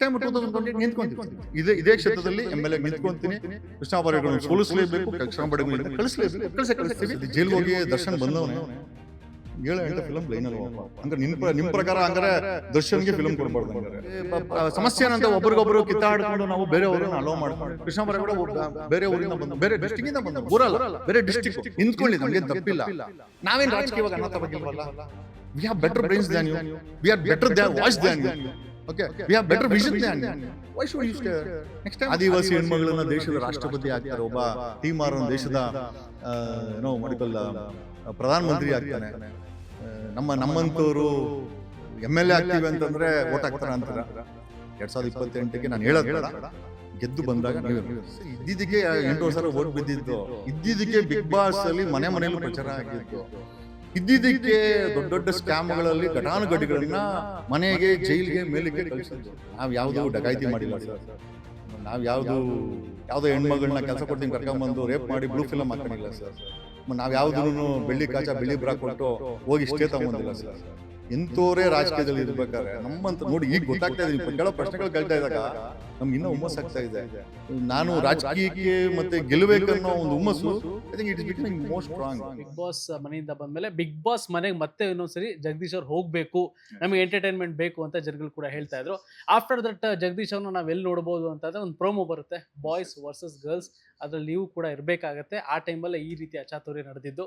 Time 2020 ನಿಂತ್ಕೊಂತೀನಿ. ಇದೇ ಕ್ಷೇತ್ರದಲ್ಲಿ MLA ನಿಂತ್ಕೊಂತೀನಿ. Krishna ಬೈರೇಗೌಡರನ್ನು ಸೋಲಿಸಲೇಬೇಕು, Krishna ಬೈರೇಗೌಡರನ್ನು ಕಳಿಸಲೇಬೇಕು, ಕಳಿಸ್ತೀವಿ. ಜೈಲ್ಗೆ ಹೋಗಿ ದರ್ಶನ್ ಬಂದವನೇ 7-8 ಫಿಲಂ ಲೈನಲ್ಲಿ ಹಂಗಾರೆ ನಿಮ್ ಪ್ರಕಾರ ಹಂಗಾರೆ ದರ್ಶನ್ಗೆ ಫಿಲಂ ಕೊಡ್ಬಾರ್ದು ಹಂಗಾರೆ ಸಮಸ್ಯೆ ಏನಂತ ಒಬ್ರಿಗೊಬ್ರು ಕಿತ್ತಾಡ್ಕೊಂಡು ನಾವು ಬೇರೆಯವ್ರನ್ನ ಅಲೋ ಮಾಡ್ಕೊಂಡು ಕೃಷ್ಣ ಬೈರೇಗೌಡ ಬೇರೆ ಊರಿಂದ ಬಂದು ಬೇರೆ ಡಿಸ್ಟ್ರಿಕ್ಟ್ ಇಂದ ಬಂದು ಊರಲ್ಲ ಬೇರೆ ಡಿಸ್ಟ್ರಿಕ್ಟ್ ನಿಂತ್ಕೊಳ್ಳಿ, ನಮ್ಗೆ ತಪ್ಪಿಲ್ಲ. ನಾವೇನ್ ರಾಜಕೀಯವಾಗಿ ಅನ್ನೋ ಬಗ್ಗಿಲ್ವಲ್ಲ. We have better brains than you, we are better voice than you. Okay, we have better vision than you. Why should you stay? Next time ಆದಿವಾಸಿ ಹೆಣ್ಮಗಳನ್ನ ದೇಶದ ರಾಷ್ಟ್ರಪತಿ ಆಗ್ತಾರೆ, ಒಬ್ಬ ಟೀಮಾರ್ ದೇಶದ ಮಾಡಿಕಲ್ಲ ಪ್ರಧಾನ ಮಂತ್ರಿ ಆಗ್ತಾನೆ. ನಮ್ಮಂತವರು ಎಂ.ಎಲ್.ಎ ಆಗ್ತೀವಿ ಅಂತಂದ್ರೆ ವೋಟ್ ಹಾಕ್ತಾರ ಅಂತಾರ. 2028ಗೆ ನಾನು ಹೇಳೋದು ಗೆದ್ದು ಬಂದಾಗ ಇದ್ದಿದ್ದಕ್ಕೆ 8 ವರ್ಷ ವೋಟ್ ಬಿದ್ದಿದ್ದು, ಇದ್ದಿದ್ದಕ್ಕೆ ಬಿಗ್ ಬಾಸ್ ಅಲ್ಲಿ ಮನೆಯಲ್ಲೂ ಪ್ರಚಾರ ಆಗಿತ್ತು, ಇದ್ದಿದ್ದಕ್ಕೆ ದೊಡ್ಡ ದೊಡ್ಡ ಸ್ಕ್ಯಾಮ್ಗಳಲ್ಲಿ ಘಟಾನುಘಟಿಗಳನ್ನ ಮನೆಗೆ ಜೈಲಿಗೆ ಮೇಲಿಗೆ ಕಳಿಸಿದ್ರು. ನಾವ್ ಯಾವ್ದು ಡಕಾಯಿತಿ ಮಾಡಿಲ್ಲ ಸರ್. ನಾವ್ ಯಾವ್ದೋ ಹೆಣ್ಮಗಳನ್ನ ಕೆಲಸ ಕೊಡ್ತೀನಿ ಕರ್ಕೊಂಡ್ಬಂದು ರೇಪ್ ಮಾಡಿ ಬ್ಲೂ ಫಿಲಮ್ ಹಾಕೊಂಡಿಲ್ಲ ಸರ್. ನಾವ್ ಯಾವ್ದು ಬೆಳ್ಳಿ ಕಾಚ ಬೆಳ್ಳಿ ಬ್ರಾ ಕೊಟ್ಟು ಹೋಗಿ ಸ್ಟೇ ತಗೊಂಡಿಲ್ಲ ಸರ್. ಎಂತೋರೇ ರಾಜಕೀಯದಲ್ಲಿ ಇರ್ಬೇಕಾದ್ರೆ ನಮ್ಮಂತ ನೋಡಿ ಈಗ ಗೊತ್ತಾಗ್ತಾ ಇದೆ. ಕೆಲವು ಪ್ರಶ್ನೆಗಳು ಕೇಳ್ತಾ ಇದ್ದಾಗ ನಮ್ಗೆ ಇನ್ನೂ ಹುಮ್ಮಸ್ ಆಗ್ತಾ ಇದೆ. ನಾನು ರಾಜಕೀಯಕ್ಕೆ ಮತ್ತೆ ಗೆಲ್ಲಬೇಕನ್ನೋ ಒಂದು ಹುಮ್ಮಸ್ಸು I think it is becoming more strong. Bigg Boss ಮನೆಯಿಂದ ಬಂದ್ಮೇಲೆ ಬಿಗ್ ಬಾಸ್ ಮನೆಗೆ ಮತ್ತೆ ಇನ್ನೊಂದ್ಸರಿ ಜಗದೀಶ್ ಅವ್ರು ಹೋಗ್ಬೇಕು, ನಮಗೆ ಎಂಟರ್ಟೈನ್ಮೆಂಟ್ ಬೇಕು ಅಂತ ಜನಗಳು ಕೂಡ ಹೇಳ್ತಾ ಇದ್ರು. ಆಫ್ಟರ್ ದಟ್ ಜಗದೀಶ್ ಅವ್ರನ್ನ ನಾವ್ ಎಲ್ಲಿ ನೋಡ್ಬೋದು ಅಂತಂದ್ರೆ ಒಂದು ಪ್ರೋಮೋ ಬರುತ್ತೆ, ಬಾಯ್ಸ್ ವರ್ಸಸ್ ಗರ್ಲ್ಸ್. ಅದ್ರಲ್ಲಿ ನೀವು ಕೂಡ ಇರ್ಬೇಕಾಗತ್ತೆ. ಆ ಟೈಮಲ್ಲೇ ಈ ರೀತಿ ಅಚಾತುರ್ಯ ನಡೆದಿದ್ದು.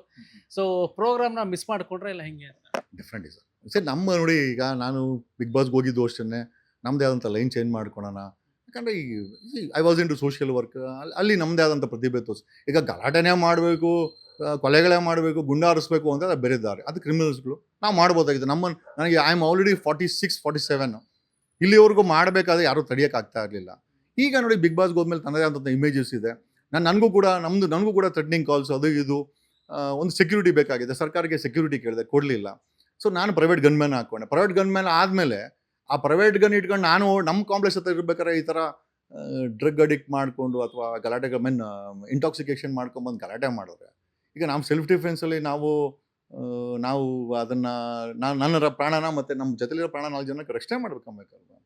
ಸೊ ಪ್ರೋಗ್ರಾಮ್ನ ಮಿಸ್ ಮಾಡ್ಕೊಂಡ್ರೆ ಇಲ್ಲ ಹೆಂಗೆ ಅಂತ ಡಿಫ್ರೆಂಟ್ ಇದೆ ಸರ್. ನಮ್ಮ ನೋಡಿ ಈಗ ನಾನು ಬಿಗ್ ಬಾಸ್ಗೆ ಹೋಗಿದ್ದು ಅಷ್ಟೇ ನಮ್ಮದೇ ಆದಂಥ ಲೈನ್ ಚೇಂಜ್ ಮಾಡ್ಕೊಳೋಣ. ಯಾಕಂದರೆ I was into social work, ಅಲ್ಲಿ ನಮ್ಮದೇ ಆದಂಥ ಪ್ರತಿಭೆ ತೋರಿಸಿ. ಈಗ ಗಲಾಟೆನೇ ಮಾಡಬೇಕು, ಕೊಲೆಗಳೇ ಮಾಡಬೇಕು, ಗುಂಡಾರಿಸ್ಬೇಕು ಅಂತ ಅದು ಬೇರೆದ್ದಾರೆ, ಅದು ಕ್ರಿಮಿನಲ್ಸ್ಗಳು. ನಾವು ಮಾಡ್ಬೋದಾಗಿದೆ. ನನಗೆ ಐ ಆಮ್ ಆಲ್ರೆಡಿ 46-47 ಇಲ್ಲಿವರೆಗೂ ಮಾಡಬೇಕಾದ್ರೆ ಯಾರೂ ತಡೆಯೋಕ್ಕಾಗ್ತಾ ಇರಲಿಲ್ಲ. ಈಗ ನೋಡಿ ಬಿಗ್ ಬಾಸ್ಗೆ ಹೋದ್ಮೇಲೆ ತನ್ನದೇ ಆದಂಥ ಇಮೇಜಸ್ ಇದೆ. ನನಗೂ ಕೂಡ ಥ್ರೆಟ್ನಿಂಗ್ ಕಾಲ್ಸ್ ಅದು ಇದು. ಒಂದು ಸೆಕ್ಯೂರಿಟಿ ಬೇಕಾಗಿದೆ, ಸರ್ಕಾರಕ್ಕೆ ಸೆಕ್ಯೂರಿಟಿ ಕೇಳಿದೆ, ಕೊಡಲಿಲ್ಲ. ಸೊ ನಾನು ಪ್ರೈವೇಟ್ ಗನ್ಮ್ಯಾನ್ ಹಾಕ್ಕೊಂಡೆ. ಪ್ರೈವೇಟ್ ಗನ್ಮ್ಯಾನ್ ಆದಮೇಲೆ ಆ ಪ್ರೈವೇಟ್ ಗನ್ ಇಟ್ಕೊಂಡು ನಾನು ನಮ್ಮ ಕಾಂಪ್ಲೆಕ್ಸ್ ಹತ್ರ ಇರ್ಬೇಕಾದ್ರೆ ಈ ಥರ ಡ್ರಗ್ ಅಡಿಕ್ಟ್ ಮಾಡಿಕೊಂಡು ಅಥವಾ ಗಲಾಟೆ ಇಂಟಾಕ್ಸಿಕೇಷನ್ ಮಾಡ್ಕೊಂಬಂದು ಗಲಾಟೆ ಮಾಡಿದ್ರೆ ಈಗ ನಾವು ಸೆಲ್ಫ್ ಡಿಫೆನ್ಸಲ್ಲಿ ನಾವು ಅದನ್ನು ನನ್ನ ಪ್ರಾಣನ ಮತ್ತು ನಮ್ಮ ಜೊತೆಲಿರೋ ಪ್ರಾಣ 4 ಜನಕ್ಕೆ ರಕ್ಷಣೆ ಮಾಡ್ಬೇಕಂಬೇಕಲ್ವ.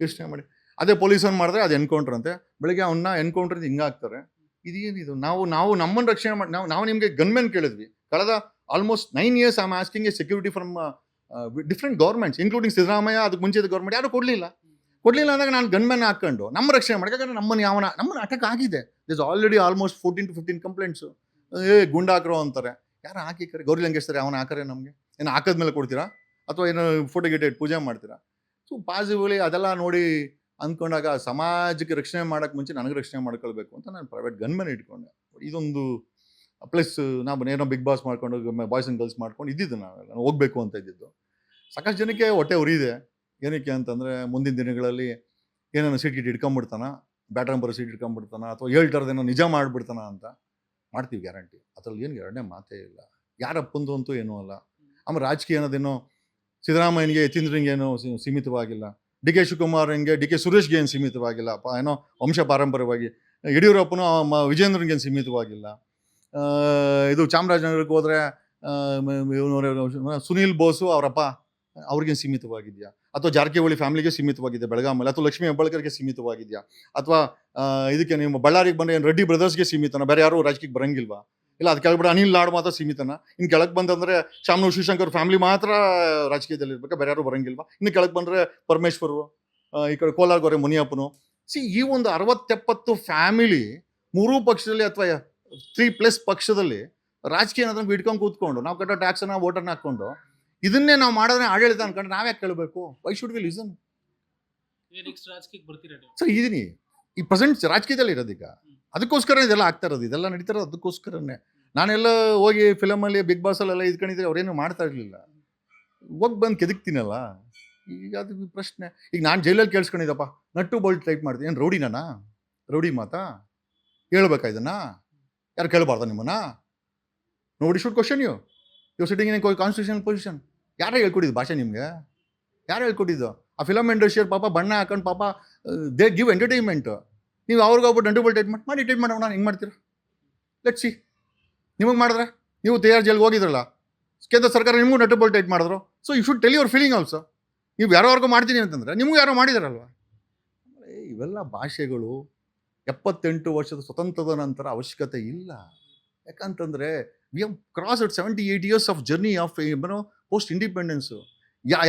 ಯೋಚನೆ ಮಾಡಿ. ಅದೇ ಪೊಲೀಸನ್ನು ಮಾಡಿದ್ರೆ ಅದು ಎನ್ಕೌಂಟ್ರ್ ಅಂತೆ. ಬೆಳಗ್ಗೆ ಅವನ್ನ ಎನ್ಕೌಂಟ್ರ್ ಹಿಂಗಾಗ್ತಾರೆ. ಇದೇನಿದು? ನಾವು ನಮ್ಮನ್ನು ರಕ್ಷಣೆ ಮಾಡಿ ನಾವು ನಿಮಗೆ ಗನ್ಮೆನ್ ಕೇಳಿದ್ವಿ. ಕಳೆದ almost 9 years I am asking A security from different governments including Siddaramaiah. ಅದಕ್ಕೆ ಮುಂಚೆದ ಗೌರ್ಮೆಂಟ್ ಯಾರು ಕೊಡಲಿಲ್ಲ ಅಂದಾಗ ನಾನು ಗನ್ಮೆನ್ ಹಾಕೊಂಡು ನಮ್ಮ ರಕ್ಷಣೆ ಮಾಡಿ. ಯಾಕಂದರೆ ನಮ್ಮನ್ನು ಅಟ್ಯಾಕ್ ಆಗಿದೆ. This already almost 14 to 15 complaints. ಗುಂಡು ಹಾಕ್ರೋ ಅಂತಾರೆ. ಯಾರು ಹಾಕಿಕರೆ ಗೌರಿ ಲಂಕೇಶ್ವರಿ ಅವನು ಹಾಕರೆ ನಮಗೆ ಏನು ಹಾಕಿದ್ಮೇಲೆ ಕೊಡ್ತೀರಾ ಅಥವಾ ಏನೋ ಫೋಟೋ ಗಿಟ ಪೂಜೆ ಮಾಡ್ತೀರಾ? ಸೊ ಪಾಸಿಟಿವ್ಲಿ ಅದೆಲ್ಲ ನೋಡಿ ಅಂದ್ಕೊಂಡಾಗ ಸಮಾಜಕ್ಕೆ ರಕ್ಷಣೆ ಮಾಡೋಕ್ಕೆ ಮುಂಚೆ ನನಗೆ ರಕ್ಷಣೆ ಮಾಡ್ಕೊಳ್ಬೇಕು ಅಂತ ನಾನು ಪ್ರೈವೇಟ್ ಗನ್ಮೆನ್ ಇಟ್ಕೊಂಡೆ. ಇದೊಂದು ಪ್ಲಸ್ ನಾವು ಏನೋ ಬಿಗ್ ಬಾಸ್ ಮಾಡ್ಕೊಂಡು ಬಾಯ್ಸ್ ಆ್ಯಂಡ್ ಗರ್ಲ್ಸ್ ಮಾಡ್ಕೊಂಡು ಇದ್ದಿದ್ದು ನಾನು ಹೋಗಬೇಕು ಅಂತ ಇದ್ದಿದ್ದು. ಸಾಕಷ್ಟು ಜನಕ್ಕೆ ಹೊಟ್ಟೆ ಉರಿದೆ. ಏನಕ್ಕೆ ಅಂತಂದರೆ ಮುಂದಿನ ದಿನಗಳಲ್ಲಿ ಏನೇನೋ ಸೀಟ್ ಗಿಟ್ ಇಟ್ಕೊಂಡ್ಬಿಡ್ತಾನ, ಬ್ಯಾಟ್ರನ್ ಬರೋ ಸೀಟ್ ಇಟ್ಕೊಂಡ್ಬಿಡ್ತಾನ ಅಥವಾ ಹೇಳ್ತಾರದೇನೋ ನಿಜ ಮಾಡಿಬಿಡ್ತಾನ ಅಂತ. ಮಾಡ್ತೀವಿ ಗ್ಯಾರಂಟಿ. ಅದ್ರಲ್ಲಿ ಏನು ಎರಡನೇ ಮಾತೇ ಇಲ್ಲ. ಯಾರಪ್ಪಂದು ಅಂತೂ ಏನೂ ಅಲ್ಲ. ಆಮೇಲೆ ರಾಜಕೀಯ ಅನ್ನೋದೇನೋ ಸಿದ್ದರಾಮಯ್ಯನಿಗೆ ಯತೀಂದ್ರಂಗೆ ಏನೋ ಸೀಮಿತವಾಗಿಲ್ಲ, ಡಿ ಕೆ ಶಿವಕುಮಾರ್ಗೆ ಡಿ ಕೆ ಸುರೇಶ್ಗೆ ಏನು ಸೀಮಿತವಾಗಿಲ್ಲ, ಏನೋ ವಂಶ ಪಾರಂಪರ್ಯವಾಗಿ ಯಡಿಯೂರಪ್ಪನೂ ವಿಜೇಂದ್ರನ್ಗೇನು ಸೀಮಿತವಾಗಿಲ್ಲ. ಇದು ಚಾಮರಾಜನಗರಕ್ಕೆ ಹೋದರೆ ಸುನೀಲ್ ಬೋಸು ಅವರಪ್ಪ ಅವ್ರಿಗೇನು ಸೀಮಿತವಾಗಿದೆಯಾ? ಅಥವಾ ಜಾರಕಿಹೊಳಿ ಫ್ಯಾಮಿಲಿಗೆ ಸೀಮಿತವಾಗಿದೆ ಬೆಳಗಾಮಲ್ಲಿ, ಅಥವಾ ಲಕ್ಷ್ಮೀ ಹೆಬ್ಬಾಳ್ಕರ್ಗೆ ಸೀಮಿತವಾಗಿದೆಯಾ? ಅಥವಾ ಇದಕ್ಕೆ ನಿಮ್ಮ ಬಳ್ಳಾರಿಗೆ ಬಂದರೆ ಏನು ರೆಡ್ಡಿ ಬ್ರದರ್ಸ್ಗೆ ಸೀಮಿತನ? ಬೇರೆ ಯಾರು ರಾಜಕೀಯಕ್ಕೆ ಬರಂಗಿಲ್ವಾ? ಇಲ್ಲ ಅದು ಕೆಳಗಡೆ ಅನಿಲ್ ನಾಡ್ ಮಾತ್ರ ಸೀಮಿತನ? ಇನ್ನು ಕೆಳಗೆ ಬಂದಂದರೆ ಶಾಮನೂರು ಶಿವಶಂಕರ್ ಫ್ಯಾಮಿಲಿ ಮಾತ್ರ ರಾಜಕೀಯದಲ್ಲಿ ಇರ್ಬೇಕಾ? ಬೇರೆ ಯಾರು ಬರಂಗಿಲ್ವಾ? ಇನ್ನು ಕೆಳಗೆ ಬಂದರೆ ಪರಮೇಶ್ವರು, ಈ ಕಡೆ ಕೋಲಾರಗೋರೆ ಮುನಿಯಪ್ಪನು. ಈ ಒಂದು 60-70 ಫ್ಯಾಮಿಲಿ 3 ಪಕ್ಷದಲ್ಲಿ ಅಥವಾ 3+ ಪಕ್ಷದಲ್ಲಿ ರಾಜಕೀಯ ಅನ್ನೋದನ್ನ ಇಟ್ಕೊಂಡು ಕೂತ್ಕೊಂಡು ನಾವು ಕಟ್ಟೋ ಟ್ಯಾಕ್ಸನ್ನ ವೋಟರ್ನ ಹಾಕ್ಕೊಂಡು ಇದನ್ನೇ ನಾವು ಮಾಡಿದ್ರೆ ಆಡಳಿತ ಅನ್ಕೊಂಡು ನಾವ್ಯಾಕೆ ಕೇಳಬೇಕು? Why should we listen? Sir ಇದೀನಿ ಈ ಪ್ರೆಸೆಂಟ್ ರಾಜಕೀಯದಲ್ಲಿ ಇರೋದೀಗ. ಅದಕ್ಕೋಸ್ಕರ ಇದೆಲ್ಲ ಆಗ್ತಾ ಇರೋದು, ಇದೆಲ್ಲ ನಡೀತಾ ಇರೋದು ಅದಕ್ಕೋಸ್ಕರನೇ. ನಾನೆಲ್ಲ ಹೋಗಿ ಫಿಲಮಲ್ಲಿ ಬಿಗ್ ಬಾಸಲ್ಲೆಲ್ಲ ಇದ್ಕೊಂಡಿದ್ರೆ ಅವ್ರೇನು ಮಾಡ್ತಾ ಇರಲಿಲ್ಲ. ಹೋಗಿ ಬಂದು ಕೆದಕ್ತೀನಲ್ಲ. ಈಗ ಅದು ಪ್ರಶ್ನೆ. ಈಗ ನಾನು ಜೈಲಲ್ಲಿ ಕೇಳಿಸ್ಕೊಂಡಿದ್ದಪ್ಪ, ನಟ್ಟು ಬೋಲ್ಟ್ ಟೈಪ್ ಮಾಡ್ತೀನಿ. ಏನು ರೌಡಿನಾ? ರೌಡಿ ಮಾತಾ ಹೇಳ್ಬೇಕಾ ಇದನ್ನ? ಯಾರು ಕೇಳಬಾರ್ದ ನಿಮ್ಮನ್ನ? Nobody should question you sitting in constitutional position. ಯಾರೇ ಹೇಳ್ಕೊಟ್ಟಿದ್ದು ಭಾಷೆ ನಿಮಗೆ? ಯಾರು ಹೇಳ್ಕೊಟ್ಟಿದ್ದು? ಆ ಫಿಲಮ್ ಇಂಡಸ್ಟ್ರಿಯರ್ ಪಾಪ ಬಣ್ಣ ಹಾಕೊಂಡು ಪಾಪ ದೇ ಗಿವ್ ಎಂಟರ್ಟೈನ್ಮೆಂಟ್. ನೀವು ಅವ್ರಿಗೋಗ್ಬಿಟ್ಟು ನಟು ಬೋಲ್ಟ್ ಟೈಟ್ ಮಾಡಿ ಟೈಟ್ ಮಾಡೋಣ. ಹಿಂಗೆ ಮಾಡ್ತೀರಾ? Let's see. ನಿಮಗೆ ಮಾಡಿದ್ರೆ ನೀವು ತಯಾರು ಜೈಲ್ಗೆ ಹೋಗಿದ್ರಲ್ಲ, ಕೇಂದ್ರ ಸರ್ಕಾರ ನಿಮಗೂ ನಟು ಬೋಲ್ಟ್ ಟೈಟ್ ಮಾಡಿದ್ರು. So you should tell your feeling also. ನೀವು ಯಾರೋವರೆಗೂ ಮಾಡ್ತೀನಿ ಅಂತಂದರೆ ನಿಮಗೂ ಯಾರೋ ಮಾಡಿದಾರಲ್ವ. ಇವೆಲ್ಲ ಭಾಷೆಗಳು 78 ವರ್ಷದ ಸ್ವತಂತ್ರದ ನಂತರ ಅವಶ್ಯಕತೆ ಇಲ್ಲ. ಯಾಕಂತಂದರೆ we have crossed 78 years of journey of post independence.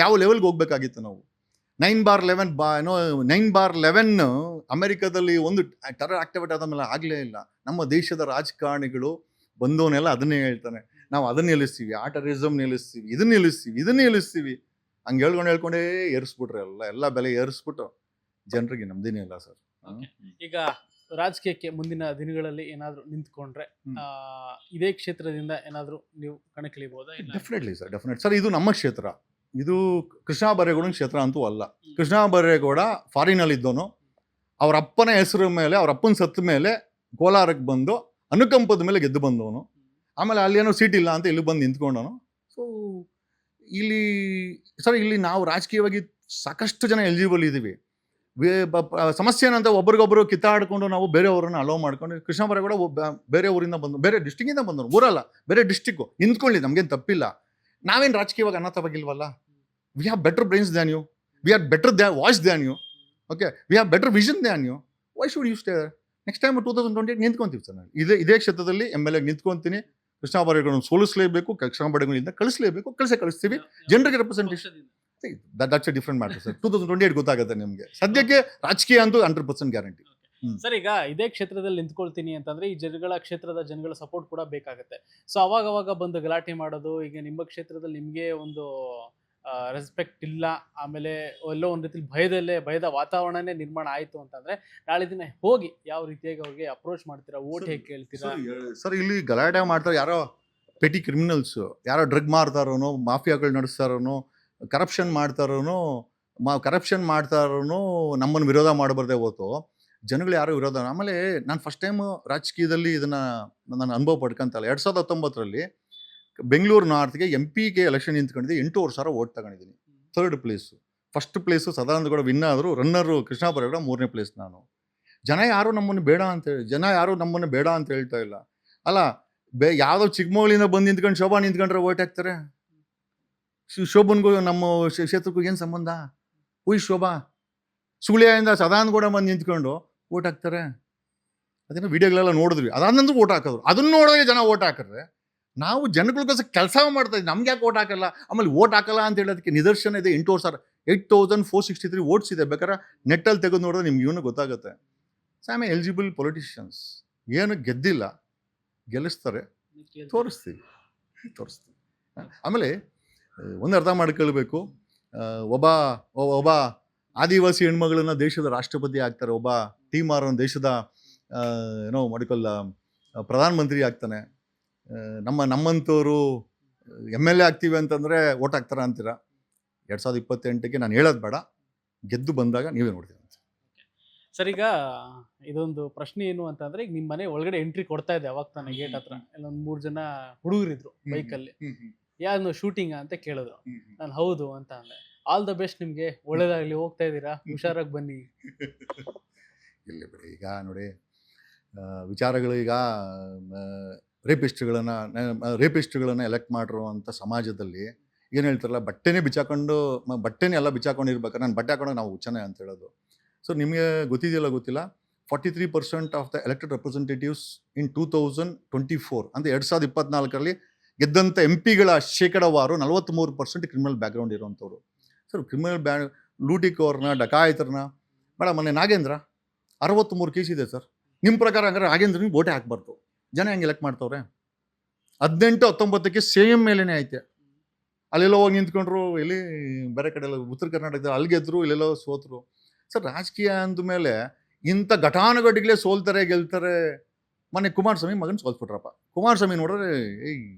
ಯಾವ ಲೆವೆಲ್ಗೆ ಹೋಗ್ಬೇಕಾಗಿತ್ತು ನಾವು? 9/11 ಅಮೆರಿಕದಲ್ಲಿ ಒಂದು ಟೆರರ್ ಆಕ್ಟಿವೇಟ್ ಆದ ಮೇಲೆ ಆಗಲೇ ಇಲ್ಲ. ನಮ್ಮ ದೇಶದ ರಾಜಕಾರಣಿಗಳು ಬಂದವನೆಲ್ಲ ಅದನ್ನೇ ಹೇಳ್ತಾನೆ, ನಾವು ಅದನ್ನ ನಿಲ್ಲಿಸ್ತೀವಿ, ಆ ಟೆರರಿಸಮ್ ನಿಲ್ಲಿಸ್ತೀವಿ, ಇದನ್ನ ನಿಲ್ಲಿಸ್ತೀವಿ ಹಂಗೆ ಹೇಳ್ಕೊಂಡೇ ಏರಿಸ್ಬಿಟ್ರೆ ಎಲ್ಲ ಬೆಲೆ ಏರಿಸ್ಬಿಟ್ಟು ಜನರಿಗೆ ನಮ್ದೇನೇ ಇಲ್ಲ ಸರ್. ಈಗ ರಾಜಕೀಯಕ್ಕೆ ಮುಂದಿನ ದಿನಗಳಲ್ಲಿ ಏನಾದರೂ ನಿಂತ್ಕೊಂಡ್ರೆ ಇದೇ ಕ್ಷೇತ್ರದಿಂದ ಏನಾದರೂ ನೀವು ಕಣಕ್ಕಿಳಿಬಹುದಾ? Definitely sir, definite sir. ಇದು ನಮ್ಮ ಕ್ಷೇತ್ರ, ಇದು ಕೃಷ್ಣ ಬೈರೇಗೌಡನ ಕ್ಷೇತ್ರ ಅಂತೂ ಅಲ್ಲ. ಕೃಷ್ಣ ಬೈರೇಗೌಡ ಫಾರಿನಲ್ಲಿ ಇದ್ದವನು, ಅವ್ರ ಅಪ್ಪನ ಹೆಸರು ಮೇಲೆ, ಅವ್ರ ಅಪ್ಪನ ಸತ್ತ ಮೇಲೆ ಕೋಲಾರಕ್ಕೆ ಬಂದು ಅನುಕಂಪದ ಮೇಲೆ ಗೆದ್ದು ಬಂದವನು. ಆಮೇಲೆ ಅಲ್ಲಿ ಏನೋ ಸೀಟ್ ಇಲ್ಲ ಅಂತ ಇಲ್ಲಿ ಬಂದು ನಿಂತ್ಕೊಂಡವನು. ಸೊ ಇಲ್ಲಿ ನಾವು ರಾಜಕೀಯವಾಗಿ ಸಾಕಷ್ಟು ಜನ ಎಲಿಜಿಬಲ್ ಇದ್ದೀವಿ. ಸಮಸ್ಯೆ ಏನಂತ ಒಬ್ರಿಗೊಬ್ರು ಕಿತ್ತಾಡ್ಕೊಂಡು ನಾವು ಬೇರೆಯವ್ರನ್ನ ಅಲೋ ಮಾಡ್ಕೊಂಡು, ಕೃಷ್ಣ ಬೈರೇಗೌಡ ಬೇರೆ ಊರಿಂದ ಬಂದು, ಬೇರೆ ಡಿಸ್ಟಿಕ್ಕಿಂದ ಬಂದವನು, ಊರಲ್ಲ ಬೇರೆ ಡಿಸ್ಟಿಕ್ಕು, ನಿಂತ್ಕೊಳ್ಳಿ, ನಮ್ಗೇನು ತಪ್ಪಿಲ್ಲ. ನಾವೇನು ರಾಜಕೀಯವಾಗಿ ಅನಾಥವಾಗಿಲ್ವಲ್ಲ. We have better brains than you, we are better voice than you, okay, we have better vision than you. Why should you stay? Next time 2028 ನಿಂತ್ಕೊಂತೀವಿ ಸರ್. ನಾನು ಇದೇ ಕ್ಷೇತ್ರದಲ್ಲಿ MLA ನಿಂತ್ಕೊಂತೀನಿ. ಕೃಷ್ಣ ಬೈರೇಗೌಡನ ಸೋಲಿಸಲೇಬೇಕು, ಕೃಷ್ಣ ಬೈರೇಗೌಡನಿಂದ ಕಳಿಸಲೇಬೇಕು, ಕಳಿಸ್ತೀವಿ. ಜನರಿಗೆ representation that's A different matter sir. 2028 ಗೊತ್ತಾಗುತ್ತೆ ನಿಮಗೆ. ಸದ್ಯಕ್ಕೆ ರಾಜಕೀಯ ಅಂತೂ 100% ಗ್ಯಾರಂಟಿ. ಸರ್, ಈಗ ಇದೇ ಕ್ಷೇತ್ರದಲ್ಲಿ ನಿಂತ್ಕೊಳ್ತೀನಿ ಅಂತಂದ್ರೆ ಈ ಕ್ಷೇತ್ರದ ಜನಗಳ ಸಪೋರ್ಟ್ ಕೂಡ ಬೇಕಾಗುತ್ತೆ. ಸೊ ಅವಾಗ ಬಂದು ಗಲಾಟೆ ಮಾಡೋದು, ಈಗ ನಿಮ್ಮ ಕ್ಷೇತ್ರದಲ್ಲಿ ನಿಮಗೆ ಒಂದು ರೆಸ್ಪೆಕ್ಟ್ ಇಲ್ಲ, ಆಮೇಲೆ ಎಲ್ಲೋ ಒಂದು ರೀತಿ ಭಯದ ವಾತಾವರಣನೇ ನಿರ್ಮಾಣ ಆಯಿತು ಅಂತಂದ್ರೆ ನಾಳೆ ದಿನ ಹೋಗಿ ಯಾವ ರೀತಿಯಾಗಿ ಅವ್ರಿಗೆ ಅಪ್ರೋಚ್ ಮಾಡ್ತೀರಾ, ಓಟ್ ಹೇಗೆ ಕೇಳ್ತೀರಾ? ಸರ್, ಇಲ್ಲಿ ಗಲಾಟೆ ಮಾಡ್ತಾರೆ ಯಾರೋ ಪೆಟಿ ಕ್ರಿಮಿನಲ್ಸ್, ಯಾರೋ ಡ್ರಗ್ ಮಾರ್ತಾರೋನು, ಮಾಫಿಯಾಗಳು ನಡೆಸ್ತಾರೋನು, ಕರಪ್ಷನ್ ಮಾಡ್ತಾರೋನು ನಮ್ಮನ್ನು ವಿರೋಧ ಮಾಡಬಾರ್ದೇ ಹೊತ್ತು ಜನಗಳು ಯಾರು ವಿರೋಧ. ಆಮೇಲೆ ನಾನು ಫಸ್ಟ್ ಟೈಮ್ ರಾಜಕೀಯದಲ್ಲಿ ಇದನ್ನು ನಾನು ಅನುಭವ ಪಡ್ಕೊಂತಲ್ಲ. 2019ರಲ್ಲಿ ಬೆಂಗಳೂರು ನಾರ್ತ್ಗೆ MP ಗೆ ಎಲೆಕ್ಷನ್ ನಿಂತ್ಕೊಂಡಿದ್ದೆ. 8,000 ಓಟ್ ತಗೊಂಡಿದ್ದೀನಿ. 3rd place. First place Sadananda Gowda win ಆದರು. ರನ್ನರು ಕೃಷ್ಣ ಬೈರೇಗೌಡ 3ನೇ ಪ್ಲೇಸ್ ನಾನು. ಜನ ಯಾರು ನಮ್ಮನ್ನು ಬೇಡ ಅಂತ ಹೇಳ್ತಾ ಇಲ್ಲ. ಅಲ್ಲ, ಯಾವುದೋ ಚಿಕ್ಕಮಗಳಿಂದ ಬಂದು ನಿಂತ್ಕೊಂಡು ಶೋಭಾ ನಿಂತ್ಕೊಂಡ್ರೆ ಓಟ್ ಹಾಕ್ತಾರೆ. ಶೋಭನ್ಗೂ ನಮ್ಮ ಕ್ಷೇತ್ರಕ್ಕೂ ಏನು ಸಂಬಂಧ? ಹುಯ್ ಶೋಭಾ? ಸುಳ್ಯದಿಂದ ಸದಾನಂದ ಗೌಡ ಬಂದು ನಿಂತ್ಕೊಂಡು ಓಟ್ ಹಾಕ್ತಾರೆ. ಅದನ್ನು ವಿಡಿಯೋಗಳೆಲ್ಲ ನೋಡಿದ್ವಿ. ಅದಾದ ಓಟ್ ಹಾಕಿದ್ರು. ಅದನ್ನು ನೋಡಿದ್ರೆ ಜನ ಓಟ್ ಹಾಕಿದ್ರೆ ನಾವು ಜನಗಳಿಗೋಸ್ಕರ ಕೆಲಸ ಮಾಡ್ತಾ ಇದ್ದೀವಿ, ನಮ್ಗೆ ಯಾಕೆ ಓಟ್ ಹಾಕಲ್ಲ? ಆಮೇಲೆ ಓಟ್ ಹಾಕಲ್ಲ ಅಂತ ಹೇಳೋದಕ್ಕೆ ನಿದರ್ಶನ ಇದೆ. 8,463 ವೋಟ್ಸ್ ಇದೆ. ಬೇಕಾದ್ರೆ ನೆಟ್ಟಲ್ಲಿ ತೆಗೆದು ನೋಡಿದ್ರೆ ನಿಮ್ಗೆ ಇವನು ಗೊತ್ತಾಗುತ್ತೆ. ಸೊ ಆಮೇಲೆ ಎಲಿಜಿಬಲ್ ಪೊಲಿಟಿಷಿಯನ್ಸ್ ಏನು ಗೆದ್ದಿಲ್ಲ, ಗೆಲ್ಲಿಸ್ತಾರೆ, ತೋರಿಸ್ತೀವಿ. ಆಮೇಲೆ ಒಂದು ಅರ್ಥ ಮಾಡ್ಕೊಳ್ಬೇಕು, ಒಬ್ಬ ಆದಿವಾಸಿ ಹೆಣ್ಮಗಳನ್ನ ದೇಶದ ರಾಷ್ಟ್ರಪತಿ ಆಗ್ತಾರೆ, ಒಬ್ಬ ಟೀಮಾರನ್ನು ದೇಶದ ಪ್ರಧಾನಮಂತ್ರಿ ಆಗ್ತಾನೆ. ನಮ್ಮಂಥವ್ರು MLA ಆಗ್ತೀವಿ ಅಂತಂದರೆ ಓಟ್ ಹಾಕ್ತಾರ ಅಂತೀರ? 2028ಗೆ ನಾನು ಹೇಳೋದು ಬೇಡ, ಗೆದ್ದು ಬಂದಾಗ ನೀವೇ ನೋಡ್ತೀವಿ. ಸರ್, ಈಗ ಇದೊಂದು ಪ್ರಶ್ನೆ ಏನು ಅಂತಂದ್ರೆ, ಈಗ ನಿಮ್ಮ ಮನೆ ಒಳಗಡೆ ಎಂಟ್ರಿ ಕೊಡ್ತಾ ಇದೆ ಅವಾಗ ತಾನೇ ಗೇಟ್ ಹತ್ರ ಒಂದು 3 ಜನ ಹುಡುಗರಿದ್ರು ಬೈಕಲ್ಲಿ. ಯಾರು ಶೂಟಿಂಗ್ ಅಂತ ಕೇಳಿದ್ರು. ನಾನು ಹೌದು ಅಂತ ಅಂದೆ. ಆಲ್ ದ ಬೆಸ್ಟ್, ನಿಮಗೆ ಒಳ್ಳೇದಾಗ್ಲಿ, ಹೋಗ್ತಾ ಇದ್ದೀರಾ, ಹುಷಾರಾಗಿ ಬನ್ನಿ. ಇಲ್ಲಿ ಬಿಡಿ, ಈಗ ನೋಡಿ ವಿಚಾರಗಳು, ಈಗ ರೇಪಿಸ್ಟ್ಗಳನ್ನು ಎಲೆಕ್ಟ್ ಮಾಡಿರುವಂಥ ಸಮಾಜದಲ್ಲಿ ಏನು ಹೇಳ್ತಾರಲ್ಲ, ಬಟ್ಟೆನೇ ಎಲ್ಲ ಬಿಚ್ಚಾಕೊಂಡಿರ್ಬೇಕಾದ್ರೆ ನಾನು ಬಟ್ಟೆ ಹಾಕೊಂಡು ನಾವು ಹುಚ್ಚನೆ ಅಂತ ಹೇಳೋದು. ಸೊ ನಿಮಗೆ ಗೊತ್ತಿದೆಯಲ್ಲ ಗೊತ್ತಿಲ್ಲ, 43% ಆಫ್ ದ ಎಲೆಕ್ಟೆಡ್ ರೆಪ್ರೆಸೆಂಟೇಟಿವ್ಸ್ ಇನ್ 2024 ಅಂದರೆ 2024ರಲ್ಲಿ ಗೆದ್ದಂಥ MP ಗಳ ಶೇಕಡವಾರು 43% ಕ್ರಿಮಿನಲ್ ಬ್ಯಾಕ್ಗ್ರೌಂಡ್ ಇರುವಂಥವ್ರು. ಸರ್, ಲೂಟಿಕೋರ್ನ, ಡಕಾಯಿತರನ್ನ ಮೇಡಮ್, ಮೊನ್ನೆ ನಾಗೇಂದ್ರ 63 ಕೇಸ್ ಇದೆ ಸರ್. ನಿಮ್ಮ ಪ್ರಕಾರ ಹಂಗಾರೆ ನಾಗೇಂದ್ರನಿಗೆ ಓಟೇ ಹಾಕ್ಬಾರ್ದು. ಜನ ಹೆಂಗೆ ಎಲೆಕ್ಟ್ ಮಾಡ್ತವ್ರೆ? 18-19ಕ್ಕೆ ಸೇಮ್ ಮೇಲೇ ಐತೆ. ಅಲ್ಲೆಲ್ಲೋ ಹೋಗಿ ನಿಂತ್ಕೊಂಡ್ರು, ಇಲ್ಲಿ ಬೇರೆ ಕಡೆ ಎಲ್ಲ ಉತ್ತರ ಕರ್ನಾಟಕದಲ್ಲಿ ಅಲ್ಲಿ ಗೆದ್ರು, ಇಲ್ಲೆಲ್ಲೋ ಸೋತರು. ಸರ್, ರಾಜಕೀಯ ಅಂದಮೇಲೆ ಇಂಥ ಘಟಾನುಘಟಿಗಳೇ ಸೋಲ್ತಾರೆ, ಗೆಲ್ತಾರೆ. ಮೊನ್ನೆ ಕುಮಾರಸ್ವಾಮಿ ಮಗನ ಸೋಲ್ಸ್ಬಿಟ್ರಪ್ಪ. ಕುಮಾರಸ್ವಾಮಿ ನೋಡಿದ್ರೆ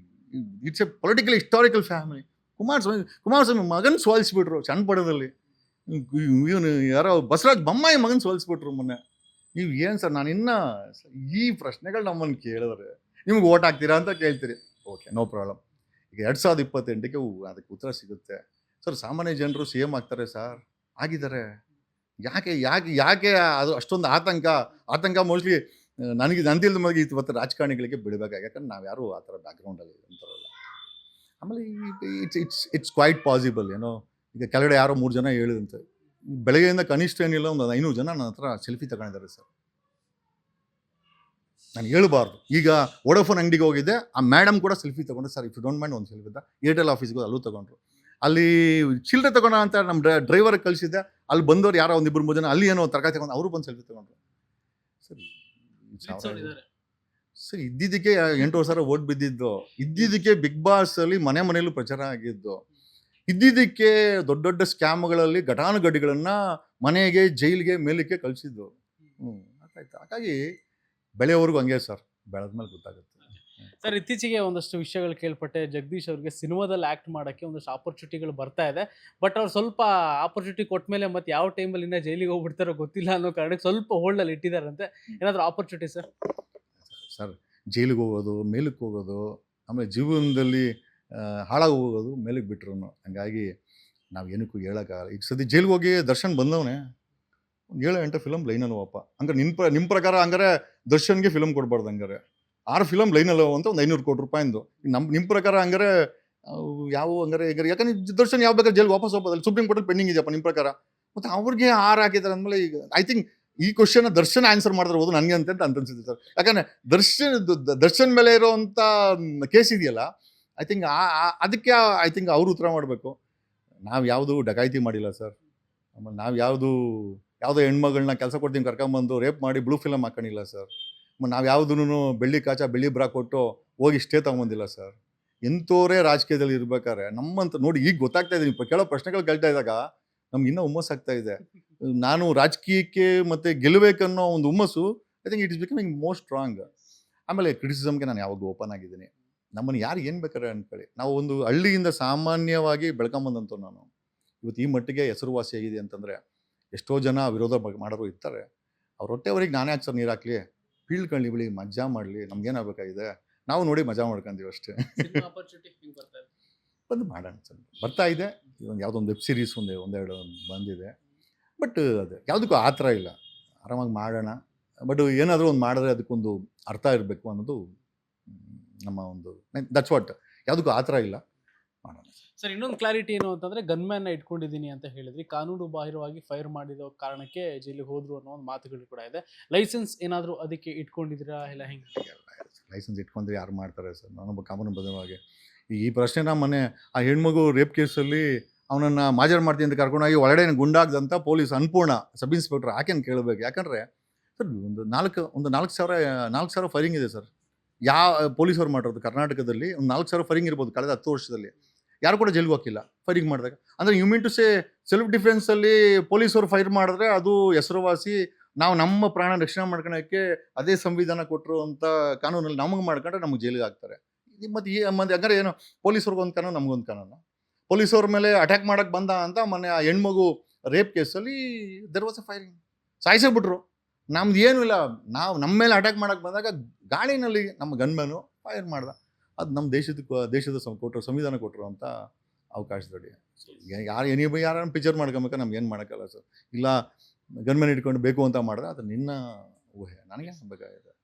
it's A political historical family. Kumaraswamy ಮಗನ ಸೋಲಿಸ್ಬಿಟ್ರು ಸಣ್ಣ ಪಡದಲ್ಲಿ. ಇವನು ಯಾರೋ ಬಸವರಾಜ ಬೊಮ್ಮಾಯಿ ಮಗನ ಸೋಲಿಸ್ಬಿಟ್ರು ಮೊನ್ನೆ. ನೀವು ಏನು ಸರ್, ನಾನು ಇನ್ನೂ ಈ ಪ್ರಶ್ನೆಗಳು ನಮ್ಮನ್ನು ಕೇಳಿದ್ರೆ ನಿಮ್ಗೆ ಓಟ್ ಹಾಕ್ತೀರಾ ಅಂತ ಕೇಳ್ತೀರಿ. Okay, no problem. ಈಗ 2028ಕ್ಕೆ ಅದಕ್ಕೆ ಉತ್ತರ ಸಿಗುತ್ತೆ ಸರ್. ಸಾಮಾನ್ಯ ಜನರು CM ಆಗ್ತಾರೆ ಸರ್, ಆಗಿದ್ದಾರೆ. ಯಾಕೆ ಅದು ಅಷ್ಟೊಂದು ಆತಂಕ ಮೋಸ್ಟ್ಲಿ ನಂದಿಲ್ದ ಮಗಿ ಇವತ್ತು ರಾಜಕಾರಣಿಗಳಿಗೆ ಬಿಡಬೇಕಾಗಿ. ಯಾಕಂದ್ರೆ ನಾವು ಯಾರು ಆ ಥರ ಬ್ಯಾಕ್ಗ್ರೌಂಡಲ್ಲಿ ಅಂತಾರಲ್ಲ. ಆಮೇಲೆ ಇಟ್ಸ್ ಕ್ವೈಟ್ ಪಾಸಿಬಲ್. ಈಗ ಕೆಳಗಡೆ ಯಾರೋ 3 ಜನ ಹೇಳಿದಂತೆ ಬೆಳಗ್ಗೆಯಿಂದ ಕನಿಷ್ಠ ಏನಿಲ್ಲ ಒಂದು 500 ಜನ ನನ್ನ ಹತ್ರ ಸೆಲ್ಫಿ ತಗೊಂಡಿದ್ದಾರೆ ಸರ್. ನಾನು ಹೇಳ್ಬಾರ್ದು. ಈಗ ವೋಡಾಫೋನ್ ಅಂಗಡಿಗೆ ಹೋಗಿದ್ದೆ, ಆ ಮೇಡಮ್ ಕೂಡ ಸೆಲ್ಫಿ ತಗೊಂಡು, sir if you don't mind ಒಂದು ಸೆಲ್ಫಿ ಅಂತ. ಏರ್ಟೆಲ್ ಆಫೀಸ್ಗೆ ಅಲ್ಲೂ ತಗೊಂಡ್ರು. ಅಲ್ಲಿ ಚಿಲ್ಲರೆ ತಗೋಣ ಅಂತ ನಮ್ಮ ಡ್ರೈವರ್ ಕಳಿಸಿದ್ದೆ, ಅಲ್ಲಿ ಬಂದವ್ರು ಯಾರೋ ಒಂದು 2-3 ಜನ ಅಲ್ಲಿ ಏನೋ ತರಕಾರಿ ತಗೊಂಡು ಅವರು ಬಂದು ಸೆಲ್ಫಿ ತಗೊಂಡ್ರು. ಸರ್ ಇದ್ದಿದ್ದಕ್ಕೆ 8,000 ಓಟ್ ಬಿದ್ದಿದ್ದು, ಇದ್ದಿದ್ದಕ್ಕೆ ಬಿಗ್ ಬಾಸ್ ಅಲ್ಲಿ ಮನೆಯಲ್ಲೂ ಪ್ರಚಾರ ಆಗಿದ್ದು, ಇದ್ದಿದ್ದಕ್ಕೆ ದೊಡ್ಡ ದೊಡ್ಡ ಸ್ಕ್ಯಾಮ್ಗಳಲ್ಲಿ ಘಟಾನುಘಟಿಗಳನ್ನ ಮನೆಗೆ ಜೈಲಿಗೆ ಮೇಲಕ್ಕೆ ಕಳಿಸಿದ್ದು. ಆಯ್ತು. ಹಾಗಾಗಿ ಬೆಳೆಯೋವರೆಗೂ ಹಂಗೆ ಸರ್, ಬೆಳೆದ್ಮೇಲೆ ಗೊತ್ತಾಗುತ್ತೆ. ಸರ್ ಇತ್ತೀಚೆಗೆ ಒಂದಷ್ಟು ವಿಷಯಗಳು ಕೇಳ್ಪಟ್ಟೆ, ಜಗದೀಶ್ ಅವ್ರಿಗೆ ಸಿನಿಮಾದಲ್ಲಿ ಆಕ್ಟ್ ಮಾಡೋಕ್ಕೆ ಒಂದಷ್ಟು ಆಪರ್ಚುನಿಟಿಗಳು ಬರ್ತಾ ಇದೆ. ಬಟ್ ಅವ್ರು ಸ್ವಲ್ಪ ಆಪರ್ಚುನಿಟಿ ಕೊಟ್ಟ ಮೇಲೆ ಮತ್ತೆ ಯಾವ ಟೈಮಲ್ಲಿ ಇನ್ನೂ ಜೈಲಿಗೆ ಹೋಗ್ಬಿಡ್ತಾರೋ ಗೊತ್ತಿಲ್ಲ ಅನ್ನೋ ಕಾರಣಕ್ಕೆ ಸ್ವಲ್ಪ ಹೋಲ್ಡಲ್ಲಿ ಇಟ್ಟಿದ್ದಾರಂತೆ. ಏನಾದರೂ ಆಪರ್ಚುನಿಟಿ ಸರ್? ಸರ್ ಜೈಲಿಗೆ ಹೋಗೋದು, ಮೇಲಕ್ಕೆ ಹೋಗೋದು, ಆಮೇಲೆ ಜೀವನದಲ್ಲಿ ಹಾಳಾಗಿ ಹೋಗೋದು ಮೇಲಕ್ಕೆ ಬಿಟ್ರು. ಹಂಗಾಗಿ ನಾವು ಏನಕ್ಕೂ ಹೇಳೋಕ್ಕಾಗಲ್ಲ. ಈಗ ಸದ್ಯ ಜೈಲಿಗೆ ಹೋಗಿ ದರ್ಶನ್ ಬಂದವನೇ ಒಂದು 7 ಗಂಟೆ ಫಿಲಮ್ ಲೈನಲ್ಲಿ ಹೋಗಪ್ಪ. ಹಂಗಾರೆ ನಿಮ್ಮ ಪ್ರಕಾರ ಹಂಗಾರೆ ದರ್ಶನ್ಗೆ ಫಿಲಮ್ ಕೊಡಬಾರ್ದು. ಹಂಗಾರೆ 6 ಫಿಲಮ್ ಲೈನಲ್ಲಿ ಅಂತ ಒಂದು 500 ಕೋಟಿ ರೂಪಾಯಿಂದು. ನಿಮ್ಮ ಪ್ರಕಾರ ಹಂಗಾರೆ ಯಾವ ಹಂಗಾರೆ ಈಗ ಯಾಕಂದ್ರೆ ದರ್ಶನ್ ಯಾವ ಬೇಕಾದ್ರೆ ಜೈಲಿಗೆ ವಾಪಸ್ ಹೋಗ್ಬೋದು. ಸುಪ್ರೀಂ ಕೋರ್ಟಲ್ಲಿ ಪೆಂಡಿಂಗ್ ಇದೆಯಪ್ಪ ನಿಮ್ಮ ಪ್ರಕಾರ. ಮತ್ತು ಅವ್ರಿಗೆ 6 ಹಾಕಿದ್ದಾರೆ ಅಂದಮೇಲೆ ಈಗ ಐ ಥಿಂಕ್ ಈ ಕ್ವಶನ್ ದರ್ಶನ್ ಆನ್ಸರ್ ಮಾಡಿದಿರ್ಬೋದು ನನಗೆ ಅಂತ ಅನ್ಸುತ್ತೆ ಸರ್. ಯಾಕಂದರೆ ದರ್ಶನ್ ಮೇಲೆ ಇರೋವಂಥ ಕೇಸ್ ಇದೆಯಲ್ಲ, ಐ ಥಿಂಕ್ ಅದಕ್ಕೆ ಐ ಥಿಂಕ್ ಅವರು ಉತ್ತರ ಮಾಡಬೇಕು. ನಾವು ಯಾವುದು ಡಕಾಯಿತಿ ಮಾಡಿಲ್ಲ ಸರ್. ಆಮೇಲೆ ನಾವು ಯಾವುದೋ ಹೆಣ್ಮಗಳನ್ನ ಕೆಲಸ ಕೊಡ್ತೀನಿ ಕರ್ಕೊಂಬಂದು ರೇಪ್ ಮಾಡಿ ಬ್ಲೂ ಫಿಲಮ್ ಹಾಕೊಂಡಿಲ್ಲ ಸರ್. ನಾವು ಯಾವುದೂ ಬೆಳ್ಳಿ ಕಾಚ ಬೆಳ್ಳಿ ಬ್ರಾ ಕೊಟ್ಟು ಹೋಗಿ ಸ್ಟೇ ತೊಗೊಂಬಂದಿಲ್ಲ ಸರ್. ಎಂಥೋರೇ ರಾಜಕೀಯದಲ್ಲಿ ಇರ್ಬೇಕಾದ್ರೆ ನಮ್ಮಂತ ನೋಡಿ ಈಗ ಗೊತ್ತಾಗ್ತಾ ಇದೆ. ನೀವು ಕೇಳೋ ಪ್ರಶ್ನೆಗಳು ಕೇಳ್ತಾ ಇದ್ದಾಗ ನಮ್ಗೆ ಇನ್ನೂ ಹುಮ್ಮಸ್ಸಾಗ್ತಾ ಇದೆ. ನಾನು ರಾಜಕೀಯಕ್ಕೆ ಮತ್ತು ಗೆಲ್ಲಬೇಕನ್ನೋ ಒಂದು ಹುಮ್ಮಸ್ಸು I think it is becoming more strong. ಆಮೇಲೆ ಕ್ರಿಟಿಸಿಸಮ್ಗೆ ನಾನು ಯಾವಾಗಲೂ ಓಪನ್ ಆಗಿದ್ದೀನಿ. ನಮ್ಮನ್ನು ಯಾರು ಏನು ಬೇಕಾದ್ರೆ ಅಂದ್ಕೊಳ್ಳಿ, ನಾವು ಒಂದು ಹಳ್ಳಿಯಿಂದ ಸಾಮಾನ್ಯವಾಗಿ ಬೆಳ್ಕೊಂಬಂದಂಥವ್ರು. ನಾನು ಇವತ್ತು ಈ ಮಟ್ಟಿಗೆ ಹೆಸರುವಾಸಿಯಾಗಿದೆ ಅಂತಂದರೆ ಎಷ್ಟೋ ಜನ ವಿರೋಧ ಮಾಡೋರು ಇರ್ತಾರೆ. ಅವ್ರ ಹೊಟ್ಟೆವರೆಗೆ ನಾನೇ ಯಾಕೆ ಸರ್ ನೀರು ಹಾಕಲಿ, ಬೀಳ್ಕೊಳ್ಳಿ ಬಿಳಿ, ಮಜಾ ಮಾಡಲಿ, ನಮ್ಗೇನಾಗಬೇಕಾಗಿದೆ ನಾವು ನೋಡಿ ಮಜಾ ಮಾಡ್ಕೊಂತೀವಿ ಅಷ್ಟೇ. ಬಂದು ಮಾಡೋಣ ಸರ್, ಬರ್ತಾ ಇದೆ. ಒಂದು ಯಾವುದೋ ಒಂದು ವೆಬ್ ಸೀರೀಸ್ ಒಂದೆರಡು ಬಂದಿದೆ. ಬಟ್ ಅದು ಯಾವುದಕ್ಕೂ ಆ ಥರ ಇಲ್ಲ, ಆರಾಮಾಗಿ ಮಾಡೋಣ. ಬಟ್ ಏನಾದರೂ ಒಂದು ಮಾಡಿದ್ರೆ ಅದಕ್ಕೊಂದು ಅರ್ಥ ಇರಬೇಕು ಅನ್ನೋದು ನಮ್ಮ ಒಂದು ದಟ್ಸ್ ವಾಟ್. ಯಾವುದಕ್ಕೂ ಆ ಥರ ಇಲ್ಲ, ಮಾಡೋಣ. ಸರ್ ಇನ್ನೊಂದು ಕ್ಲಾರಿಟಿ ಏನು ಅಂತಂದರೆ, ಗನ್ಮ್ಯಾನ್ನ ಇಟ್ಕೊಂಡಿದ್ದೀನಿ ಅಂತ ಹೇಳಿದ್ರಿ, ಕಾನೂನು ಬಾಹಿರವಾಗಿ ಫೈರ್ ಮಾಡಿರೋ ಕಾರಣಕ್ಕೆ ಜೈಲಿಗೆ ಹೋದ್ರು ಅನ್ನೋ ಒಂದು ಮಾತುಗಳು ಕೂಡ ಇದೆ. ಲೈಸೆನ್ಸ್ ಏನಾದರೂ ಅದಕ್ಕೆ ಇಟ್ಕೊಂಡಿದ್ದೀರಾ ಇಲ್ಲ ಹೆಂಗೆ? ಲೈಸೆನ್ಸ್ ಇಟ್ಕೊಂಡ್ರೆ ಯಾರು ಮಾಡ್ತಾರೆ ಸರ್? ನಾನೊಬ್ಬ ಕಾನೂನು ಬದ್ಧವಾಗಿ ಈ ಪ್ರಶ್ನೆನ ಮೊನ್ನೆ ಆ ಹೆಣ್ಮಗು ರೇಪ್ ಕೇಸಲ್ಲಿ ಅವನನ್ನು ಮಾಜರ್ ಮಾಡ್ತೀನಿ ಅಂತ ಕರ್ಕೊಂಡೋಗಿ ಒಳಗಡೆ ಗುಂಡಾಗ್ದಂಥ ಪೊಲೀಸ್ ಅನ್ಪೂರ್ಣ ಸಬ್ ಇನ್ಸ್ಪೆಕ್ಟರ್ ಆಕೆಯನ್ನು ಕೇಳಬೇಕು. ಯಾಕಂದರೆ ಸರ್ ಒಂದು 4,000 ಫೈರಿಂಗ್ ಇದೆ ಸರ್. ಯಾವ ಪೊಲೀಸವ್ರು ಮಾಡಿರೋದು ಕರ್ನಾಟಕದಲ್ಲಿ ಒಂದು 4,000 ಫೈರಿಂಗ್ ಇರ್ಬೋದು ಕಳೆದ 10 ವರ್ಷದಲ್ಲಿ. ಯಾರು ಕೂಡ ಜೈಲಿಗೆ ಹೋಗಿಲ್ಲ ಫೈರಿಂಗ್ ಮಾಡಿದಾಗ. ಅಂದರೆ you mean to say self ಡಿಫೆನ್ಸಲ್ಲಿ ಪೊಲೀಸರು ಫೈರ್ ಮಾಡಿದ್ರೆ ಅದು ಹೆಸರುವಾಸಿ, ನಾವು ನಮ್ಮ ಪ್ರಾಣ ರಕ್ಷಣೆ ಮಾಡ್ಕೊಳಕ್ಕೆ ಅದೇ ಸಂವಿಧಾನ ಕೊಟ್ಟರು ಅಂತ ಕಾನೂನಲ್ಲಿ ನಮಗೆ ಮಾಡ್ಕೊಂಡ್ರೆ ನಮಗೆ ಜೈಲಿಗೆ ಹಾಕ್ತಾರೆ. ಮತ್ತು ಹಂಗಾರೆ ಏನು ಪೊಲೀಸವ್ರಿಗೆ ಒಂದು ಕಾನೂನು ನಮಗೊಂದು ಕಾನೂನು? ಪೊಲೀಸವ್ರ ಮೇಲೆ ಅಟ್ಯಾಕ್ ಮಾಡೋಕ್ಕೆ ಬಂದ ಅಂತ ಮೊನ್ನೆ ಆ ಹೆಣ್ಮಗು ರೇಪ್ ಕೇಸಲ್ಲಿ ದೆರ್ ವಾಸ್ ಅ ಫೈರಿಂಗ್, ಸಾಯಿಸಿಬಿಟ್ರು. ನಮ್ದು ಏನೂ ಇಲ್ಲ, ನಾವು ನಮ್ಮ ಮೇಲೆ ಅಟ್ಯಾಕ್ ಮಾಡೋಕ್ಕೆ ಬಂದಾಗ ಗಾಳಿನಲ್ಲಿ ನಮ್ಮ ಗನ್ಮ್ಯಾನು ಫೈರ್ ಮಾಡ್ದ. ಅದು ನಮ್ಮ ದೇಶದ ಕೊಟ್ಟರು, ಸಂವಿಧಾನ ಕೊಟ್ಟರು ಅಂತ ಅವಕಾಶದಡಿ. ಯಾರನ್ನ ಪಿಕ್ಚರ್ ಮಾಡ್ಕೊಬೇಕಾ ನಮ್ಗೆ ಏನು ಮಾಡೋಕ್ಕಲ್ಲ ಸರ್. ಇಲ್ಲ ಗನ್ಮ್ಯಾನ್ ಇಟ್ಕೊಂಡು ಬೇಕು ಅಂತ ಮಾಡಿದ್ರೆ ಅದು ನಿನ್ನ ಊಹೆ, ನನಗೆ ಬೇಕಾಗಿದೆ.